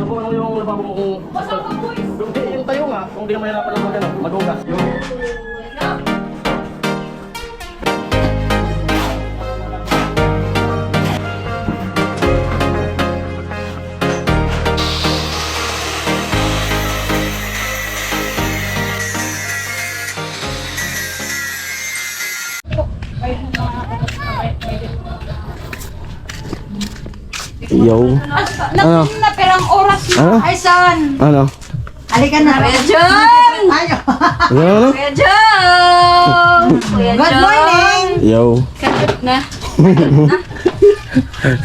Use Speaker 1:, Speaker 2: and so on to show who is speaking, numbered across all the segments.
Speaker 1: Subukan mo yung lababo mo kung... Yung tayo nga, kung di ka mahirapan lang mag-ugas. Yo. Ano?
Speaker 2: Na perang oras na.
Speaker 1: Ano?
Speaker 2: Ay, son.
Speaker 1: Ano?
Speaker 2: Halika na. Kuya John! Ayo.
Speaker 1: Ano?
Speaker 2: Kuya John! Kuya
Speaker 3: Good morning!
Speaker 1: Yo.
Speaker 2: Kagat na.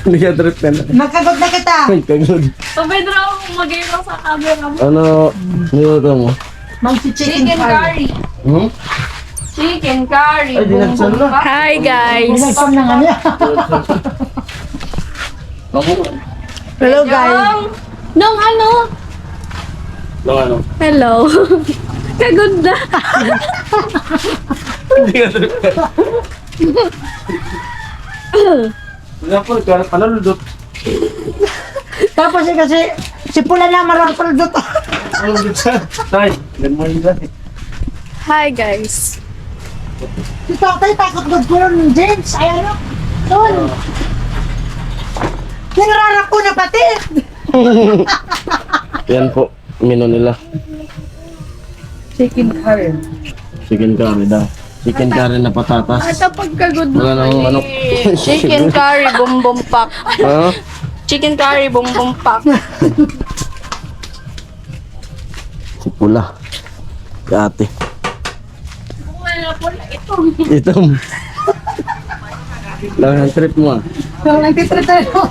Speaker 1: Hindi ka trip ka na.
Speaker 3: Magkagot na kita.
Speaker 1: Ay, kagod.
Speaker 2: Sabay na ako mag-iwan sa camera mo.
Speaker 1: Ano? Niluto mo?
Speaker 3: Mag-chicken
Speaker 2: Chicken curry.
Speaker 1: Hmm?
Speaker 2: Chicken curry.
Speaker 1: Ay, dinagsan na.
Speaker 2: Hi guys!
Speaker 3: Pinagsam na nga niya. Hello guys.
Speaker 2: Nung ano?
Speaker 1: Nung ano?
Speaker 2: Hello. Kagod na.
Speaker 1: Hindi ka trip ka. Wala po, kaya panaludot.
Speaker 3: Tapos kasi si Pula na marang paldot.
Speaker 1: Panaludot siya. Tay, ganun mo yun.
Speaker 2: Hi guys.
Speaker 3: Si Tatay takot gagawin ng James. Ay ano? Tol. Nangararap ko na pati.
Speaker 1: Yan po, menu nila.
Speaker 3: Chicken curry.
Speaker 1: Chicken curry daw. Chicken curry na patatas.
Speaker 2: Ito pagkagod
Speaker 1: Wala nang ano.
Speaker 2: Chicken curry bum bum pak.
Speaker 1: Ha?
Speaker 2: Chicken curry bum bum pak.
Speaker 1: Si Pula. Si ate.
Speaker 2: Wala pala ito.
Speaker 1: Itong. Lang ang trip mo ah.
Speaker 3: So, nagtitrita na ako.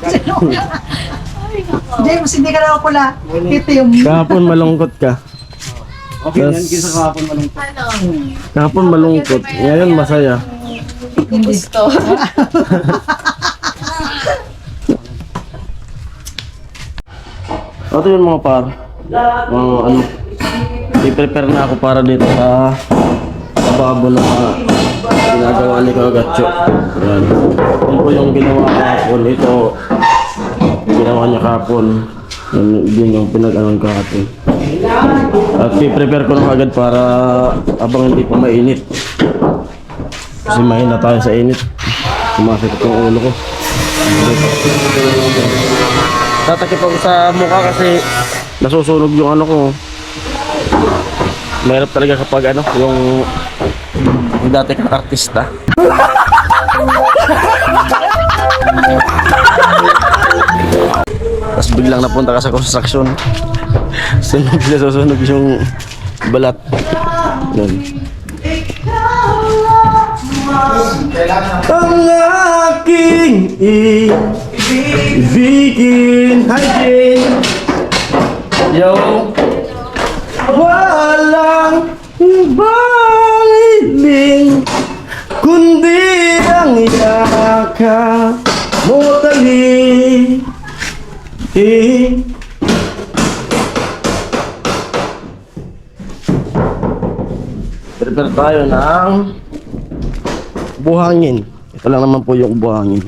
Speaker 3: James, hindi ka na ako pula. Ito yung...
Speaker 1: Kahapon malungkot ka.
Speaker 4: Okay, yan kisa kahapon malungkot.
Speaker 1: Kahapon malungkot. Ngayon masaya.
Speaker 2: Gusto.
Speaker 1: Ito yun mga par. Ano. I-prepare na ako para dito sa babo na ginagawa ni Kagatcho. Yan. Ito po yung ginawa kahapon. Ito ginawa niya kahapon. Yun yung pinag-anon kahapon. At i-prepare ko na agad para abang hindi pa mainit. Kasi mahina tayo sa init. Sumasakit yung ulo ko. Tatakip ako sa mukha kasi nasusunog yung ano ko. Mahirap talaga kapag ano, yung dati kang artista. Tapos biglang napunta ka sa construction. Susunog yung balat. Yan. Ang aking ibigin. Hi Jane. Yo. Walang ibang hiling kundi ang yakap mo tali. Prepare tayo ng buhangin. Ito lang naman po yung buhangin.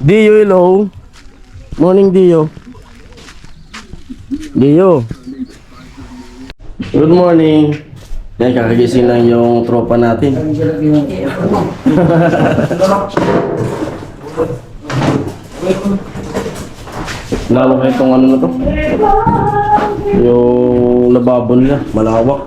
Speaker 1: Dio, hello. Morning, Dio. Dio. Good morning. Yan, kakagising lang yung tropa natin. Lalo kayo itong ano na to. Yung lababo nila, malawak.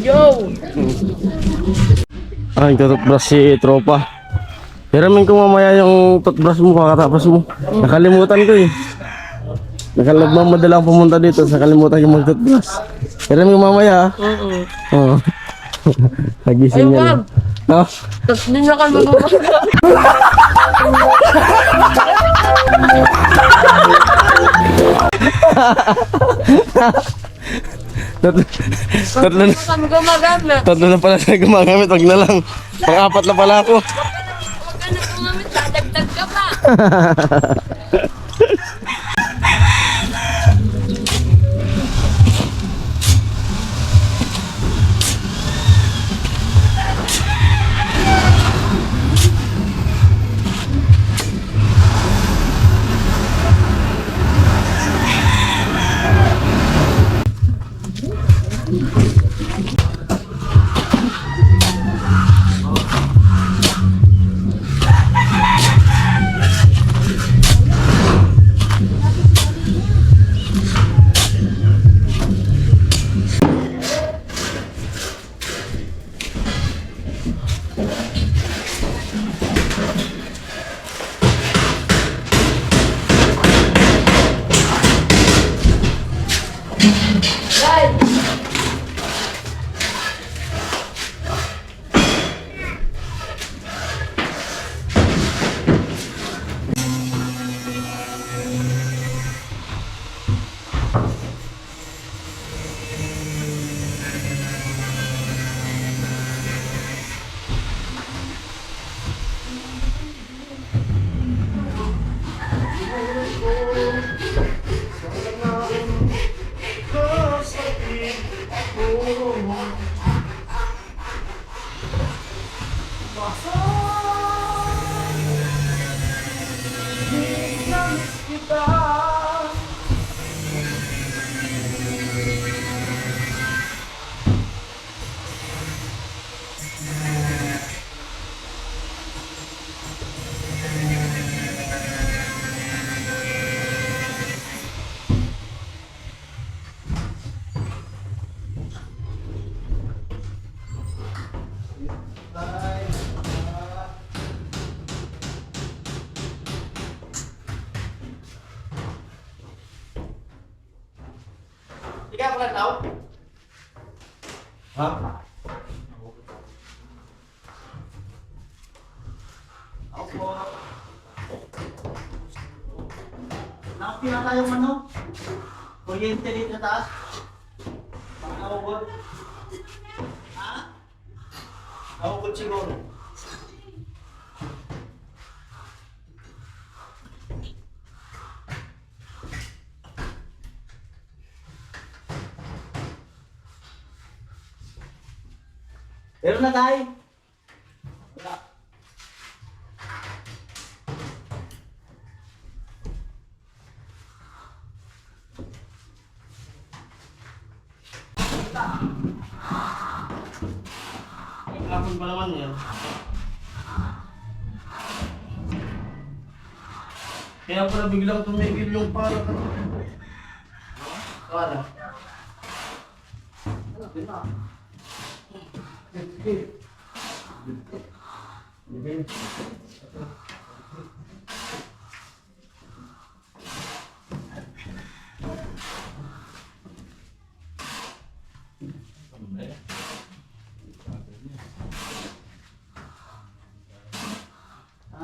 Speaker 2: Yo!
Speaker 1: Ay, tututbrush si tropa. Hiramin ko mamaya yung toothbrush mo kakatapos mo. Nakalimutan ko eh. Nagmamadala akong pumunta dito sa kalimutan yung mag-toothbrush. Pero mo mamaya, ha? Oo. Nagising
Speaker 2: Ay,
Speaker 1: yan.
Speaker 2: wag.
Speaker 1: Ha?
Speaker 2: Tapos din na kami gumagamit.
Speaker 1: Tatlo na.
Speaker 2: Kami gumagamit.
Speaker 1: Tatlo na pala siya gumagamit. Wag na lang. Pang-apat na pala ako.
Speaker 2: Huwag ka na gumamit. Dadagdag ka pa.
Speaker 1: Ikaw ko lang tao? Ha?
Speaker 4: Ako po. Nakapila tayong ano? Kuryente dito taas. Pangawag. Ha? Nawagod siguro. Meron na tayo. Wala.
Speaker 1: Hapon pa naman yan. Kaya pala biglang tumigil yung para. Para.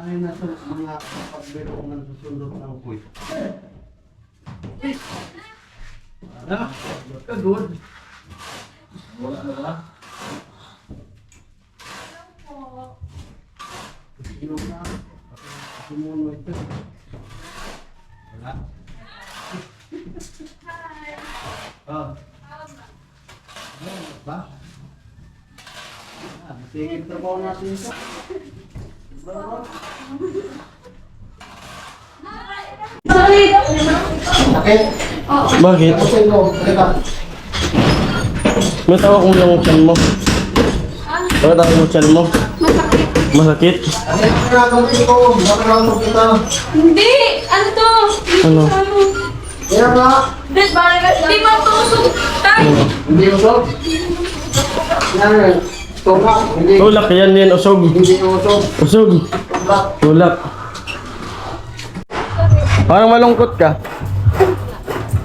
Speaker 4: Ay, nasa mga pagbiro ko ng susundot ng kuy.
Speaker 1: Ah, kagod. Wala na ba?
Speaker 4: Inom na. Sumuno ito. Wala. Oh. Ano ba? Sige, trabaho natin ito. Sakit.
Speaker 1: Bakit?
Speaker 4: Ako sa inyo. Teka.
Speaker 1: May tawa kong yung tiyan mo. Tawa tawa yung tiyan mo. Masakit.
Speaker 4: Ano yung pinagawin ko? Nakakalaman kita.
Speaker 2: Hindi! Ano to?
Speaker 1: Ano?
Speaker 4: Kaya nga.
Speaker 2: Hindi ba ito usok?
Speaker 4: Hindi usok. Yan. Tulak. Hindi.
Speaker 1: Tulak yan yan, usog.
Speaker 4: Hindi usok.
Speaker 1: Usog.
Speaker 4: Tulak.
Speaker 1: Tulak. Parang malungkot ka.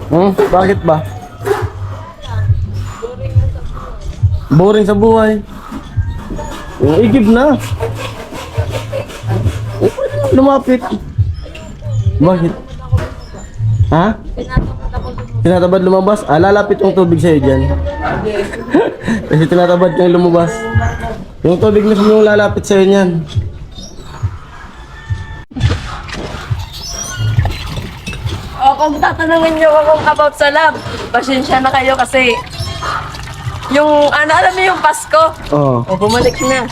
Speaker 1: Bakit ba? Boring sa buhay. Igib na. Lumapit. Bakit? Ha? Tinatabad lumabas? Lalapit yung tubig sa'yo dyan. Kasi tinatabad kang lumabas. Yung tubig mismo yung lalapit sa'yo niyan.
Speaker 2: O kung tatanungin niyo ako about sa lab, pasensya na kayo kasi yung, alam niyo yung Pasko,
Speaker 1: Oo.
Speaker 2: o bumalik na.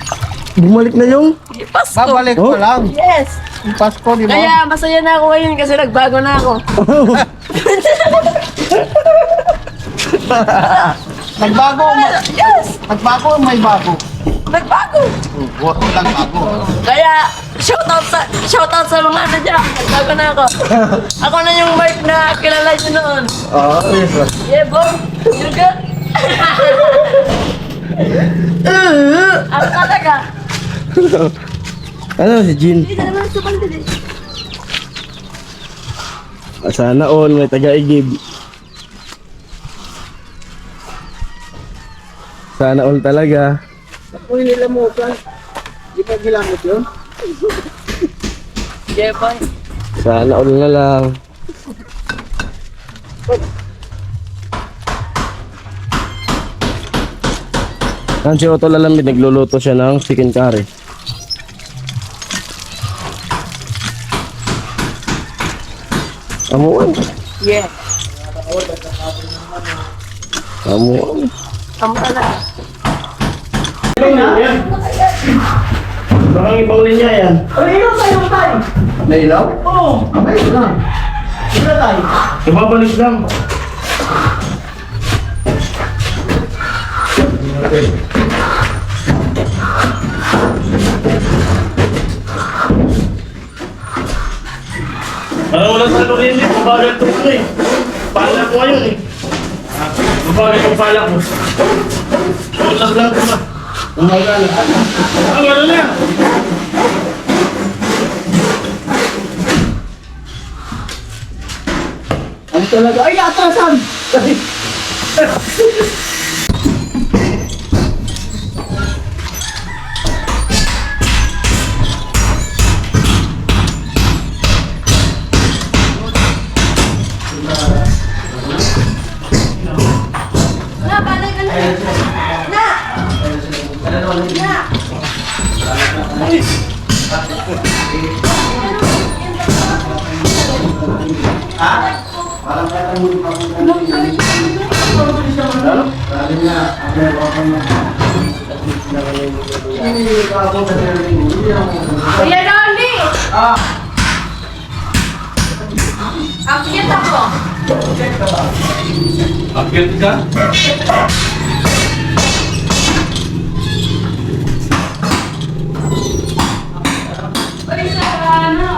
Speaker 1: Bumalik na yung...
Speaker 2: Pasko.
Speaker 4: Babalik
Speaker 1: Oh.
Speaker 4: ko lang.
Speaker 2: Yes.
Speaker 4: Yung Pasko, di ba?
Speaker 2: Kaya masaya na ako ngayon kasi nagbago na ako.
Speaker 4: Nagbago,
Speaker 2: Yes!
Speaker 4: nagbago, may bago.
Speaker 2: Nagbago!
Speaker 4: Huwag lang bago.
Speaker 2: Kaya shoutout sa mga ano dyan. Nagbago na ako. Ako na yung Mark na kilala niyo noon.
Speaker 1: Oo, yes.
Speaker 2: Yeah, boy. You're good. Ako talaga.
Speaker 1: Ano si Jean?
Speaker 2: Hindi na naman sa bandili.
Speaker 1: Sana all may taga-igib. Sana all talaga.
Speaker 4: Kung nila mo ka, di ba ginamit yun?
Speaker 2: Yeah, boy.
Speaker 1: Sana all na lang. Ang si Otto Lalamid, nagluluto siya ng chicken curry. Amuan.
Speaker 2: Yeah.
Speaker 1: Amuan.
Speaker 2: Amo talaga.
Speaker 1: Baka ibang linya yan.
Speaker 4: May ilaw? Oo. May ilaw.
Speaker 1: Ibabalik lang. Wala sa lurin din, mabagal ito ko eh. Pala ko ngayon eh. Mabagal yung pala ko. Wala lang ko na.
Speaker 4: Umaga na.
Speaker 1: Gano'n na.
Speaker 4: Ano talaga? Ay, atasan!
Speaker 2: Na, balik ka na. Na! Na! Kuya Rolly! Akyat ako.
Speaker 1: Akyat ka?
Speaker 2: Uy, sana.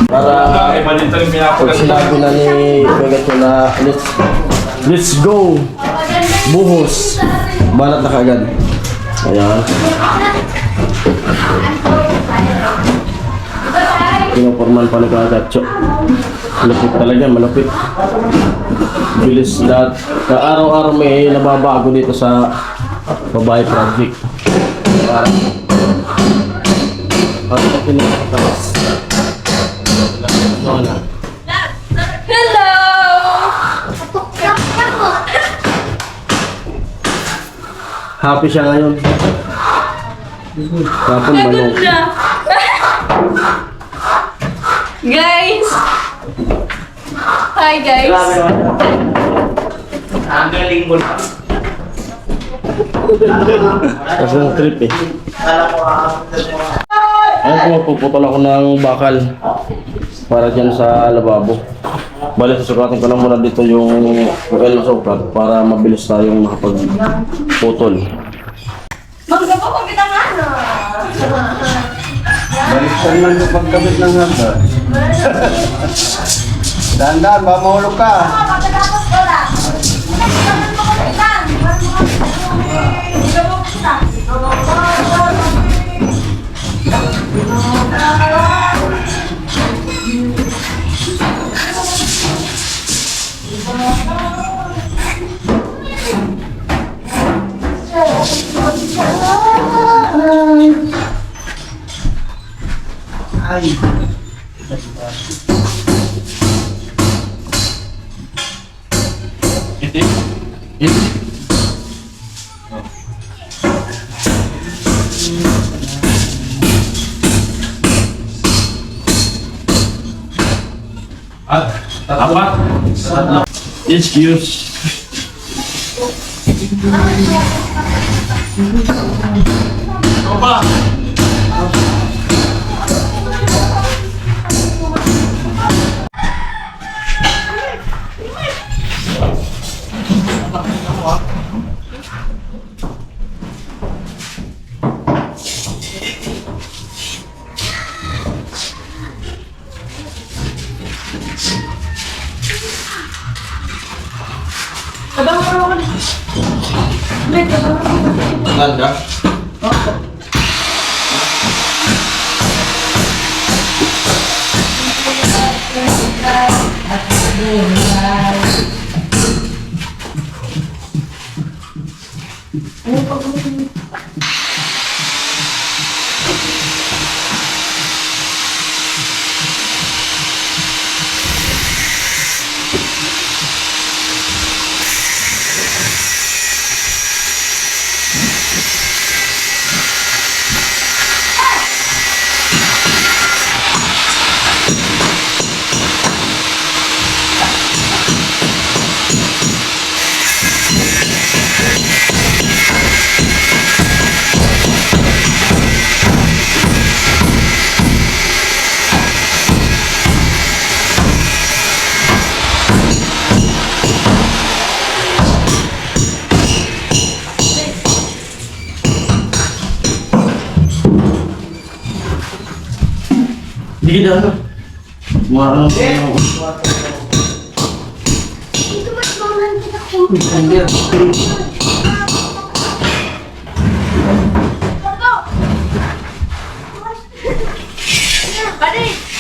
Speaker 1: Para pag sinabi na ni Kagat ko na let's go buhos balat na kagad. Ayan, pinoporman pa ni Kagatcho. Malupit talaga, malupit. Bilis lahat. Araw-araw may nababago dito sa babae project. Parang pinapatalas.
Speaker 2: Hello!
Speaker 1: Happy siya ngayon. Kapon manok.
Speaker 2: Ganda! Guys! Hi guys!
Speaker 5: Ang galing mo na.
Speaker 1: Kasi ng trip eh.
Speaker 5: Alam mo,
Speaker 1: Ayun po, puputol ako ng bakal para dyan sa lababo. Bali, susukatin ko lang muna dito yung oil na sukat para mabilis tayong makapagputol.
Speaker 2: Magsapo ko kita nga na.
Speaker 4: Balikan lang yung pagkabit ng handa. Dahan-dahan, baka mahulog ka.
Speaker 2: Pagkatapos ko lang. Pagkatapos mo ko lang. Magsapo kita.
Speaker 4: Ay.
Speaker 1: Excuse. Ganda. Hindi na ano. Marang
Speaker 2: Balik!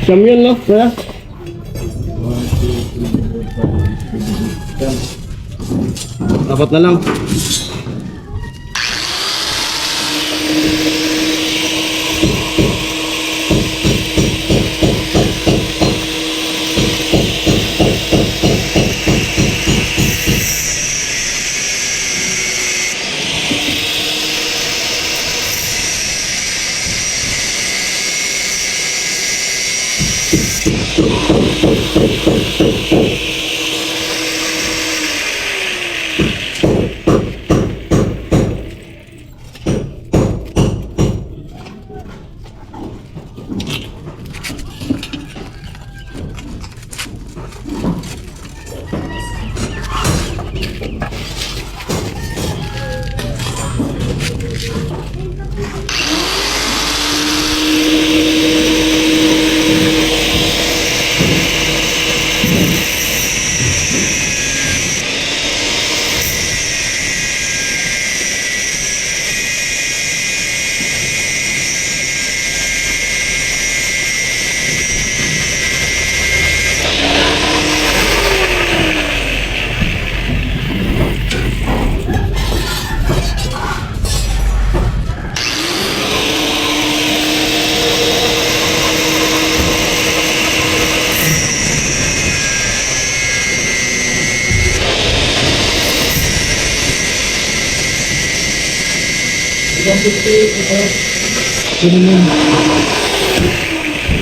Speaker 1: Siyam yun, no? Kaya? Apat na lang.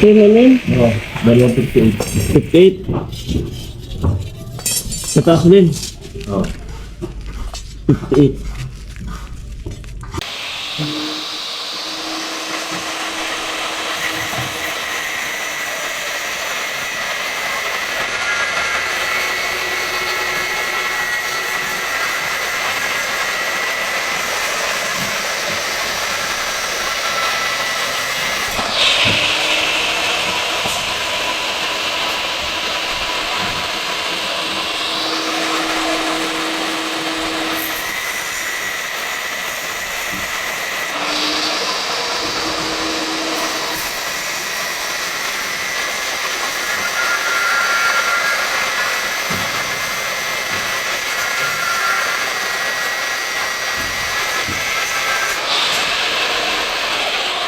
Speaker 1: Sino namin?
Speaker 4: Oo, 258.
Speaker 1: 58. Mataas din.
Speaker 4: Oo.
Speaker 1: 58.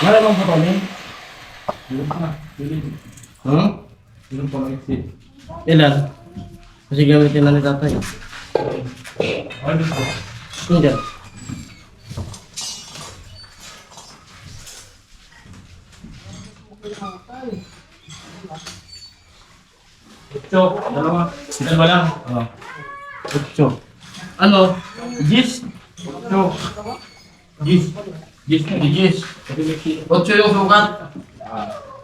Speaker 4: Wala bang patuloy? Ilan pa? Ilan?
Speaker 1: Hmm?
Speaker 4: Ilan pa mag-exit?
Speaker 1: Ilan? Kasi gamitin na ni tatay.
Speaker 4: Ano po?
Speaker 1: Hindi.
Speaker 4: Ocho. Dalawa. Dalawa lang. Oo. Ocho.
Speaker 1: Ano? Gis?
Speaker 4: Ocho. Gis. Gis na.
Speaker 1: Gis. 8 yung sukat.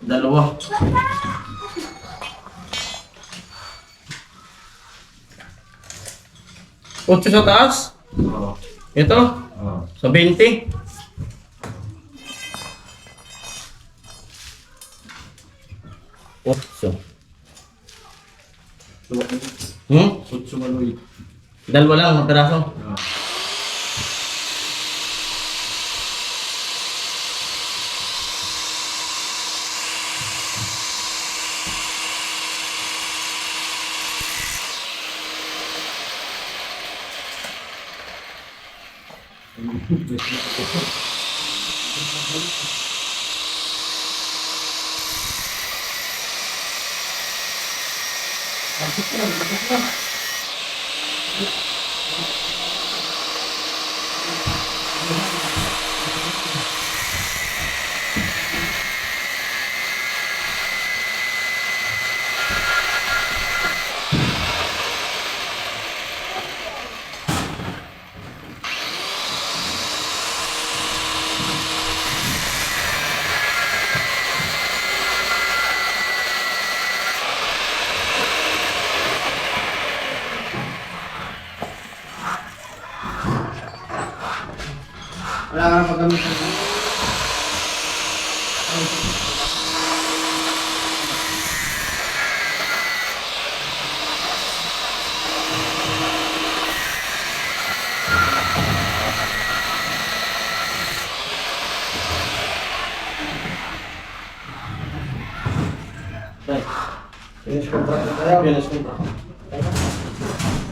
Speaker 1: Dalawa. Otso sa taas?
Speaker 4: Oo.
Speaker 1: Ito?
Speaker 4: Oo.
Speaker 1: Sa 20? Otso. Hmm?
Speaker 4: Ocho maloy.
Speaker 1: Dalawa lang, mga peraso.
Speaker 4: Oo.
Speaker 1: Wala ka na paggamit.
Speaker 4: contract na tayo.
Speaker 1: Finish ko ito.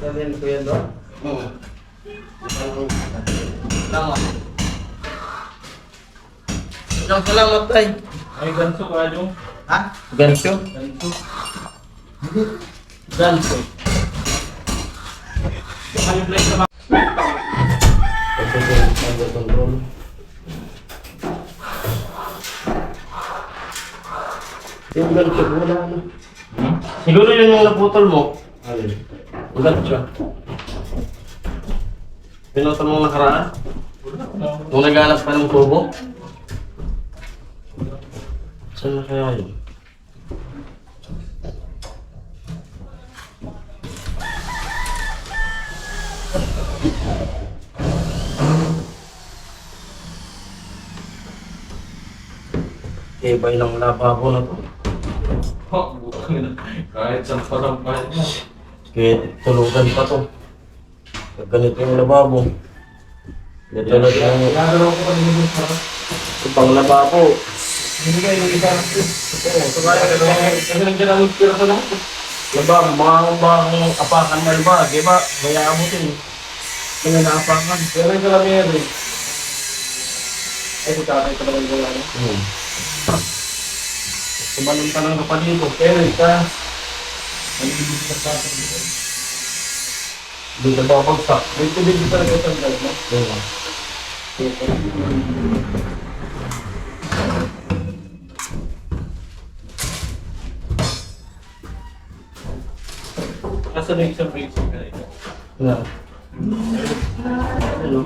Speaker 4: Dalhin ko yan doon.
Speaker 1: Oo.
Speaker 4: Salamat.
Speaker 1: Salamat tay.
Speaker 5: Ay, ganso ka yung.
Speaker 4: Ha?
Speaker 1: Gancho.
Speaker 5: Ganso.
Speaker 1: Gancho.
Speaker 5: Baka yung plate naman.
Speaker 1: Control. Yung gancho, wala na. Siguro yun yung naputol mo.
Speaker 4: Alin?
Speaker 1: Ang gancho. Pinutol mong nakaraan? Nung naghanap ka ng tubo? Saan na kaya yun? Ibay ng lababo na to.
Speaker 5: Kahit saan pasampay mo.
Speaker 1: Kaya tulugan pa to. Pag ganito yung lababo. Ganito na yung
Speaker 5: Nagalaw ko pa din yung para.
Speaker 1: ibang lababo.
Speaker 5: Hindi kayo yung iba.
Speaker 1: Oo,
Speaker 5: Kasi nandiyan ang inspira sa lahat.
Speaker 1: lababo, mga apakan na ba? Diba? May aamutin. Kaya naapakan.
Speaker 5: Pero yung kalamihan eh. Ay, si tatay talaga yung gala niya.
Speaker 1: Tumalong ka ng kapalito.
Speaker 5: Pero ika. Nagibig ka sa akin dito.
Speaker 1: Doon ka babagsak.
Speaker 5: May tubig talaga yung drive mo.
Speaker 1: Diba?
Speaker 5: Nasa na isang break ka na ito.
Speaker 1: Na. Ano?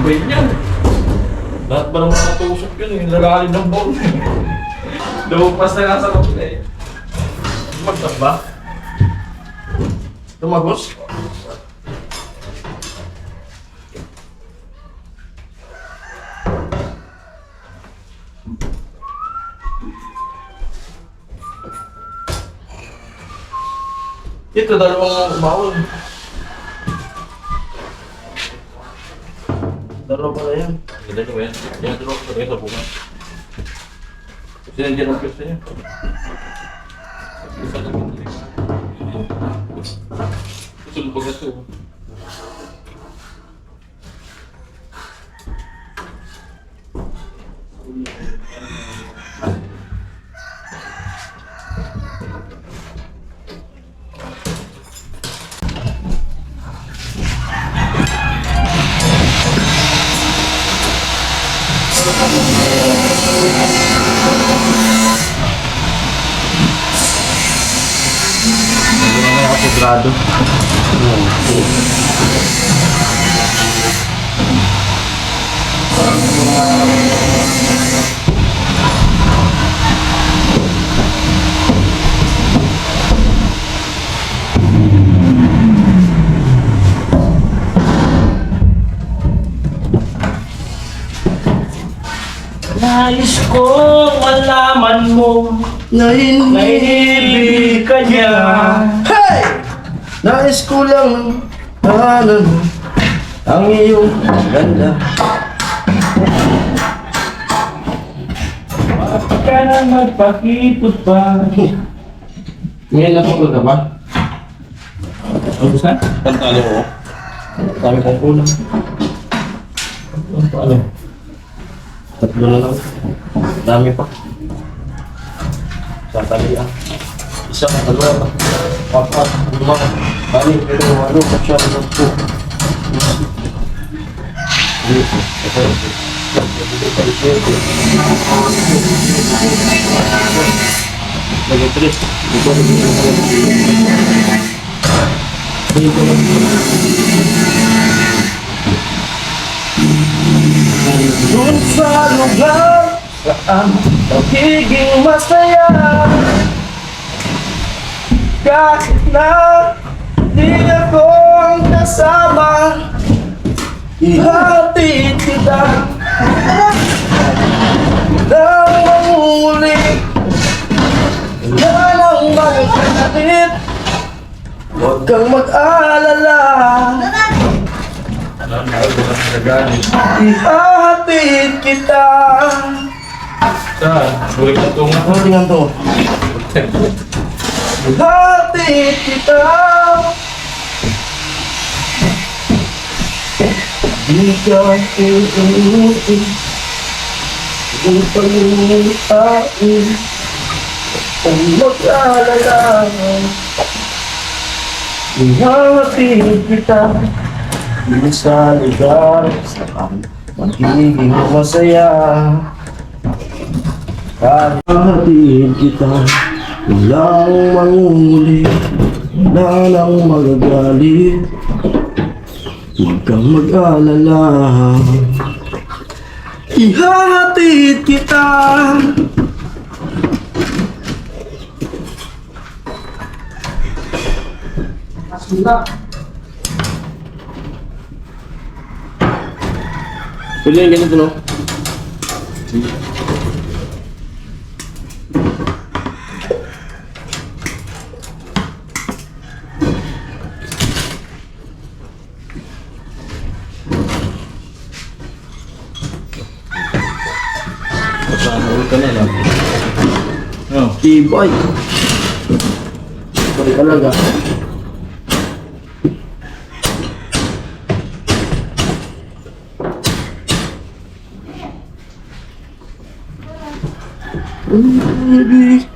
Speaker 5: Ibay niyan. Lahat ba naman natusok yun eh. Lalalim ng ball. Lumagpas na nga sa kapila eh.
Speaker 1: Magtas ba? Tumagos? Ito, dalawang bawal. Dalawa pala yan.
Speaker 5: Ganda nyo yan. Yan dalawa ko sa bunga. Kasi nandiyan ang pwesto niya. Isa lang yun. Susunod ba ito?
Speaker 1: Grado.
Speaker 5: Nais kong malaman mo
Speaker 1: Na
Speaker 5: na inibig ka niya.
Speaker 1: Hey! Nais ko lang tahanan ang iyong ganda.
Speaker 5: Bakit ka na magpakipot pa?
Speaker 1: Ngayon na po ka ba?
Speaker 5: Ano gusto na?
Speaker 1: Pantalo mo. Dami kong kulang.
Speaker 5: Ano?
Speaker 1: Tatlo na lang. Dami pa. Tatalian. Isa, dalawa, apat, lima, bali, pero ano, siya, ano po. Lagi tres. Doon sa lugar saan magiging masaya, kahit na di ako ang kasama, ihatid kita nang manguli. Wala nang magkakapit, huwag kang mag-alala. Ihatid kita.
Speaker 5: Saan? Buhay na itong
Speaker 1: Ano tingnan to? Ihatid kita. Di ka iuwi, di pag-iuwi, kung mag-alala. Ihatid kita sa lugar saan magiging masaya. Ihatid kita, walang manguli, wala nang magagalit, huwag kang mag-alala. Ihatid kita. Pwede yung ganito, no?
Speaker 5: Pagkakamahul ka na lang. Oh.
Speaker 1: Tibay. Tibay talaga. Baby,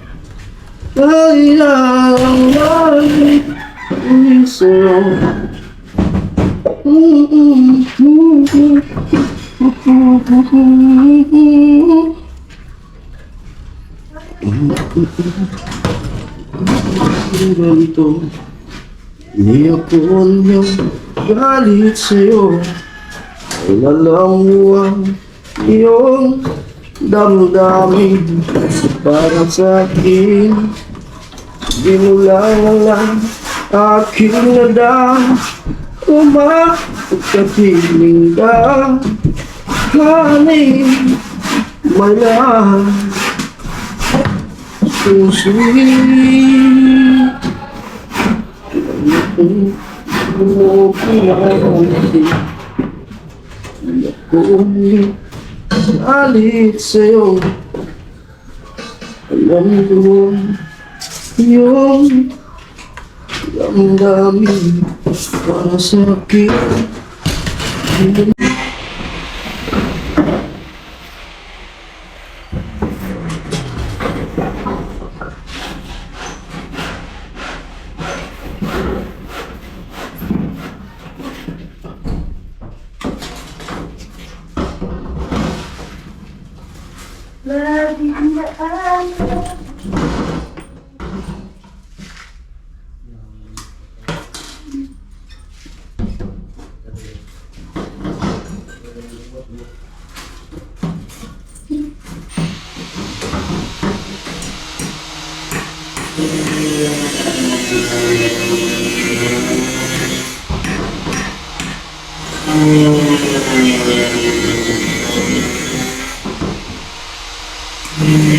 Speaker 1: kailangan namin sa'yo. Ganito, hindi ako niyang galit sa'yo. Ay alam mo ang iyong damdamin para sa akin. Di mo lang alam aking nadam. Pagkapiling ka, honey, my love, so sweet. Mo pinansin, ako galit sa'yo. Alam mo yung damdamin para sa akin.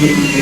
Speaker 5: Okay.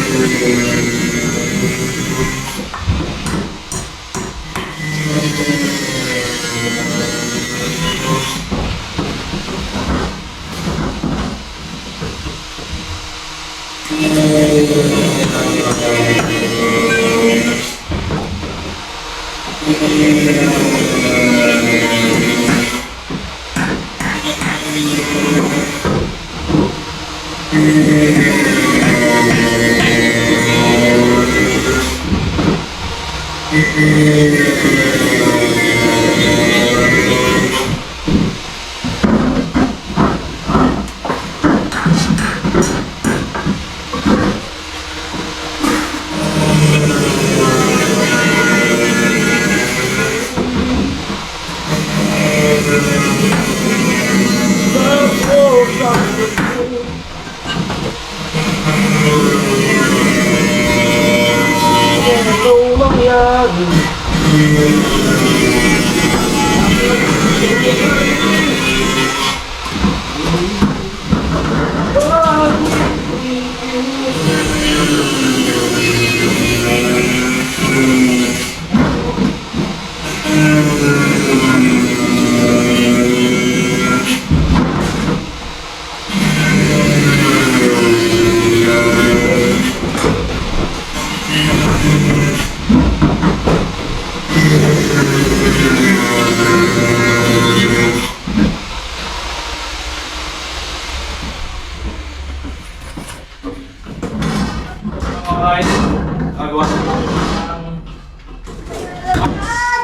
Speaker 5: Gagawa sa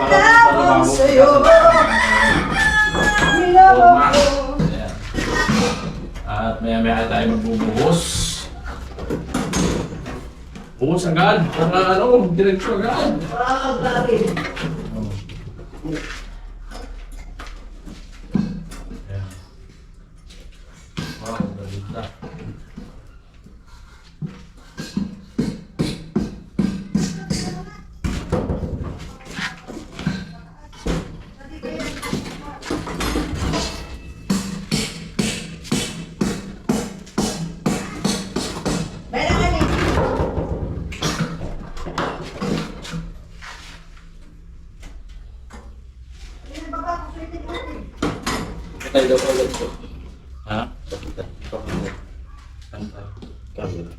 Speaker 5: para
Speaker 3: Sa'yo.
Speaker 5: Forma. Ayan. At maya-maya tayo magbubuhos. Buhos agad. Para ano, diretso agad. Ayan. Wow, galit na.
Speaker 1: Tayo daw ulit po.
Speaker 5: Ha?
Speaker 1: Camera.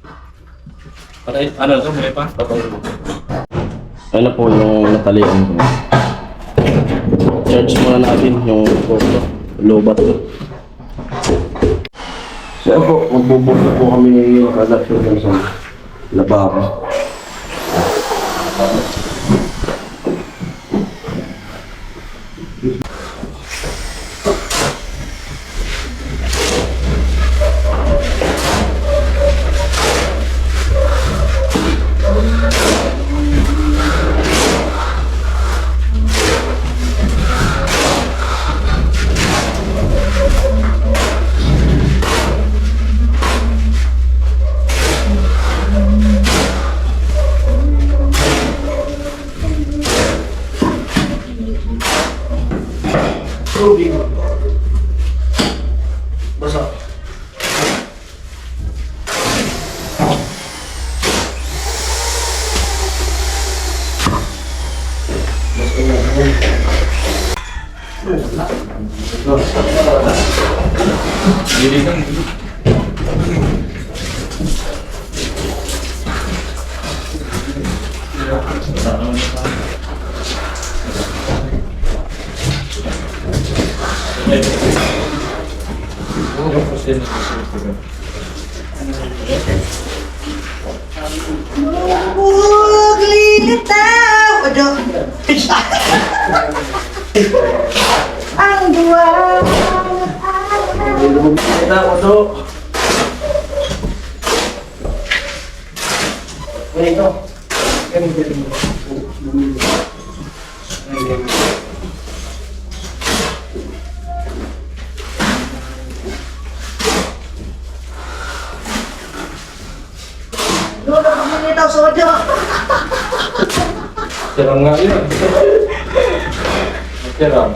Speaker 5: Para ano to, may pa?
Speaker 1: Ano po yung natalian ko. Charge muna natin yung GoPro. Lobat ko. So yan po, magbubuka po kami kada shoot sa lababo.
Speaker 4: Tubig. Basa.
Speaker 5: Dili lang.
Speaker 3: Huwag lilitaw. Ano? Ang duwa.
Speaker 4: Kita ko to. Ito.
Speaker 3: Lolo, kumunitaw sa audio.
Speaker 5: Tirang nga yun. Tirang.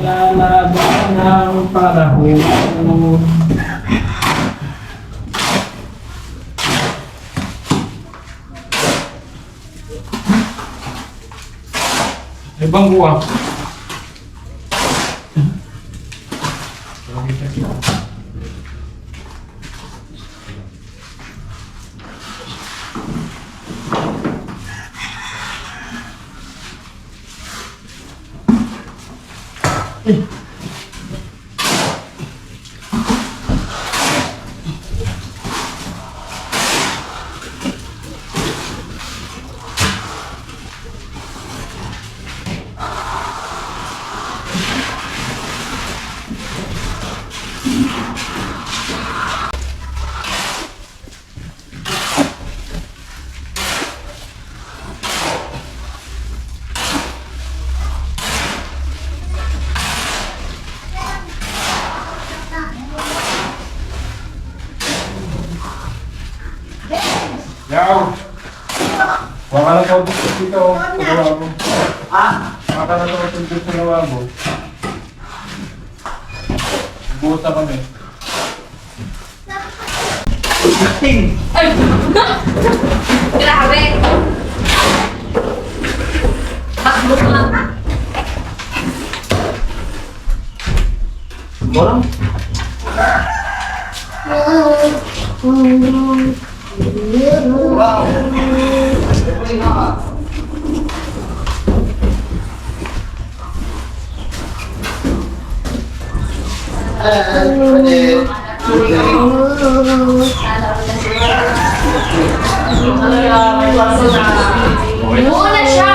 Speaker 5: Lalaban ng panahon. Ibang buwan. Yaw! Baka na ito dito. Pagawa mo. Baka na ito dito sa gawa mo. Buta kami.
Speaker 2: Ay! Grabe! Takbo ka lang.
Speaker 5: Morang?
Speaker 2: Muna siya!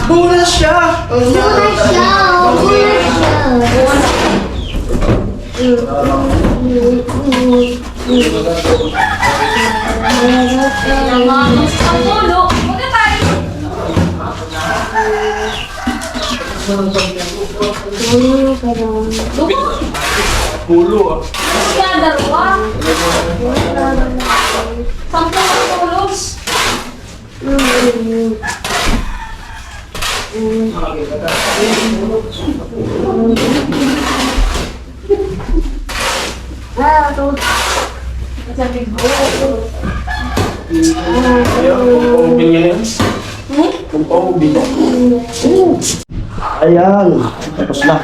Speaker 4: Muna siya!
Speaker 2: Namamos ang ulo. Muna tayo.
Speaker 5: Pulo ah.
Speaker 2: Kaya dalawa. Sampung tulos. Sabi ko.
Speaker 5: Kung ganyan yan. Kung paubin.
Speaker 1: Ayan, tapos na.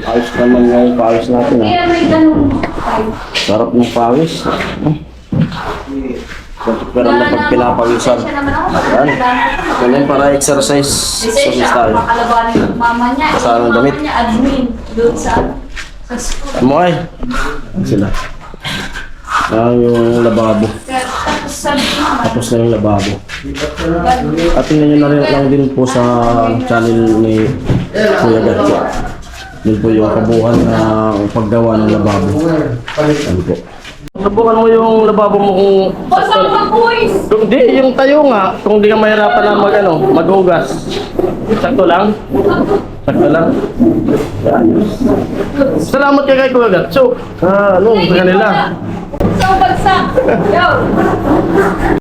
Speaker 1: Ayos naman yung pawis natin ha.
Speaker 2: Kaya may ganun tayo.
Speaker 1: Sarap ng pawis. Pero na pag pinapawisan. Ayan. Ganyan para exercise. Exercise tayo.
Speaker 2: Makalabanin yung mama niya.
Speaker 1: Kasama ng
Speaker 2: Yung
Speaker 1: damit.
Speaker 2: mama niya admin doon sa school.
Speaker 1: Mo ay. Sila. Ayan yung lababo.
Speaker 2: Tapos sabi ko naman,
Speaker 1: Tapos na yung lababo. At tingnan nyo na rin lang din po sa channel ni Kuya Gatcho. Yun po yung kabuhan na paggawa ng lababo. Ano po. Subukan mo yung lababo mo kung...
Speaker 2: Basang ka boys!
Speaker 1: Kung di, yung tayo nga, kung di ka mahirapan na maghugas. Sakto lang? Sakto lang? Yan. Salamat kay Kuya Gatcho. Sa kanila.
Speaker 2: Sa bagsak! Yo!